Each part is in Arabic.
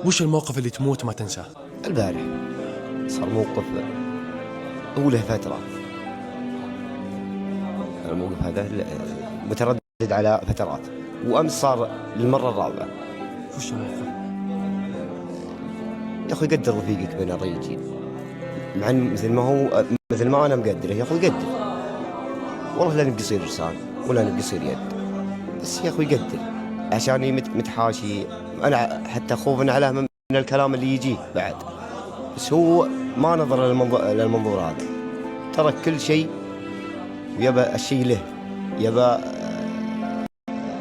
وش الموقف اللي تموت ما تنساه؟ البارح صار موقف هو له فترة. الموقف هذا متردد على فترات، وأمس صار للمرة الرابعة. وش الموقف؟ يا أخي قدر رفيقك بين الرجال، مع أن مثل ما أنا مقدره. يا أخي قدر، والله لا نبي يصير لسان ولا نبي يصير يد، بس يا أخي قدر عشان متحاشي. أنا حتى خوفا عليه من الكلام اللي يجيه بعد، بس هو ما نظر للمنظور هذا، ترك كل شيء ويبى الشيء له، يبى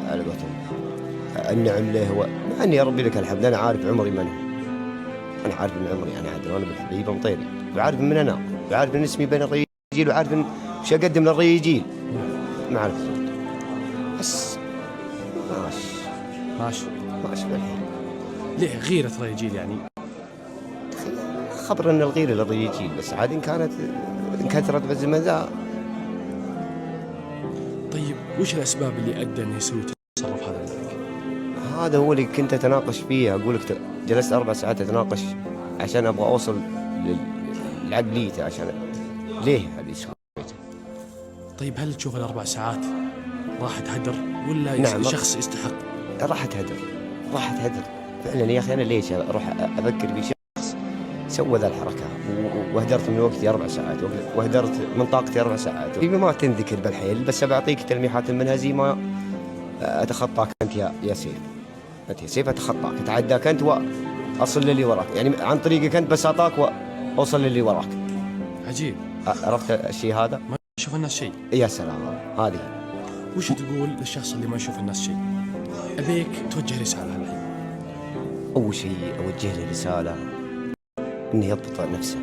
على قولتهم النعم له. مع اني يا ربي لك الحمد انا عارف عمري من هو، انا عارف ان عمري انا عادل وانا بالحبيبه مطيري، وعارف من انا، وعارف ان اسمي بين الرجيل، وعارف ان وش اقدم للرجيل. ما اعرف بس ماشي بالحين. ليه غيرة رجيل يعني؟ خبر ان الغيره للرجيل، بس عاد ان كانت انكثرت بالزمن. طيب وش الأسباب اللي أدى أنه يسوي التصرف هذا معك؟ هذا هو اللي كنت أتناقش فيه. أقول لك جلست 4 ساعات أتناقش عشان أبغى أوصل لعقليته، عشان ليه هذا سويته. طيب هل تشوف ال4 ساعات راحت هدر ولا نعم، شخص يستحق؟ راحت هدر فعلا يا أخي. أنا ليش أروح أفكر في شخص سوى ذا الحركة وهدرت من وقتي 4 ساعات وهدرت من طاقتي 4 ساعات. ما تنذكر بالحيل، بس بعطيك تلميحات منها زي ما أتخطاك أنت يا سيف. أنت يا سيف أتخطاك، أتعداك أنت وأصل للي وراك، يعني عن طريقك أنت بس أعطاك وأوصل للي وراك. عجيب. عرفت الشيء هذا؟ ما يشوف الناس شيء. يا سلام، هذه. وش تقول للشخص اللي ما يشوف الناس شيء؟ أبيك توجه رسالة الحين. أول شيء أوجه له رسالة إنه يضبط نفسه.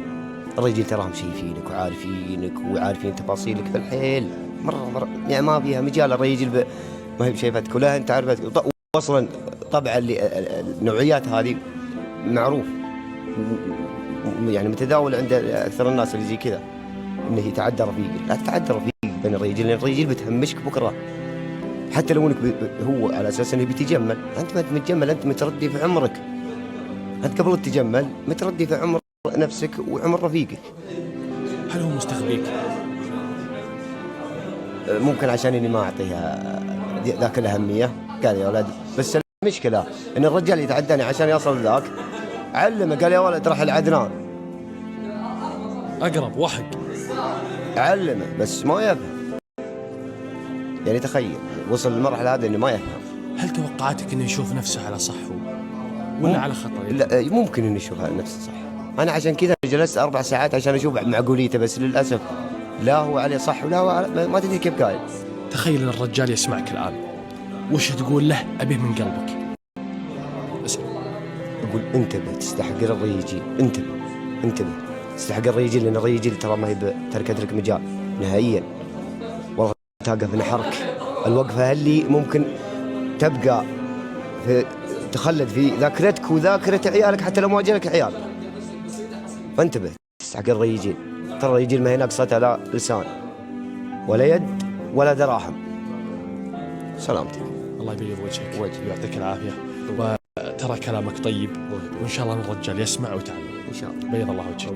الرجل تراهم شايفينك وعارفينك وعارفين تفاصيلك في الحيل مرة يعني ما فيها مجال. الرجل ما هي بشايفتك ولا أنت عارفتك. أصلا طبعا النوعيات هذه معروف يعني متداول عند أكثر الناس اللي زي كذا، إنه يتعدى رفيقك. لا تتعدى رفيقك بين الرجال، لأن الرجال بتهمشك بكرة. حتى لو انك هو على اساس انه بيتجمل، انت ما متجمل، انت متردي في عمرك. انت قبل التجمل متردي في عمر نفسك وعمر رفيقك. هل هو مستخبيك؟ ممكن عشان اني ما اعطيها ذاك الاهميه. قال يا ولد، بس المشكله ان الرجال يتعداني عشان يصل ذاك. علمه قال يا ولد راح لعدنان اقرب وحق. علمه بس ما يفهم. يعني تخيل وصل للمرحله هذه انه ما يفهم. هل توقعاتك انه يشوف نفسه على صح ولا على خطأ؟ لا، ممكن انه يشوف على نفسه صح. انا عشان كذا جلست 4 ساعات عشان اشوف معقوليته، بس للاسف لا هو عليه صح ولا هو ما تدري كيف قايل. تخيل ان الرجال يسمعك الان، وش تقول له؟ ابيه من قلبك. اسمع، اقول انتبه، تستحق الرجال. انتبه تستحق الرجال، لان الرجال ترى ما هي تركت لك مجال نهائيا. والله توقف نحرك الوقفه اللي ممكن تبقى تخلد في ذاكرتك وذاكرة عيالك، حتى لو ما جالك عيال. فانتبه، تستحق الرجال. ترى الرجال ما هي ناقصتها لا لسان ولا يد ولا دراهم. سلامتك. الله يبيض وجهك ويعطيك العافية. وترى كلامك طيب، وإن شاء الله الرجال يسمع ويتعلم. إن شاء الله. بيض الله وجهك.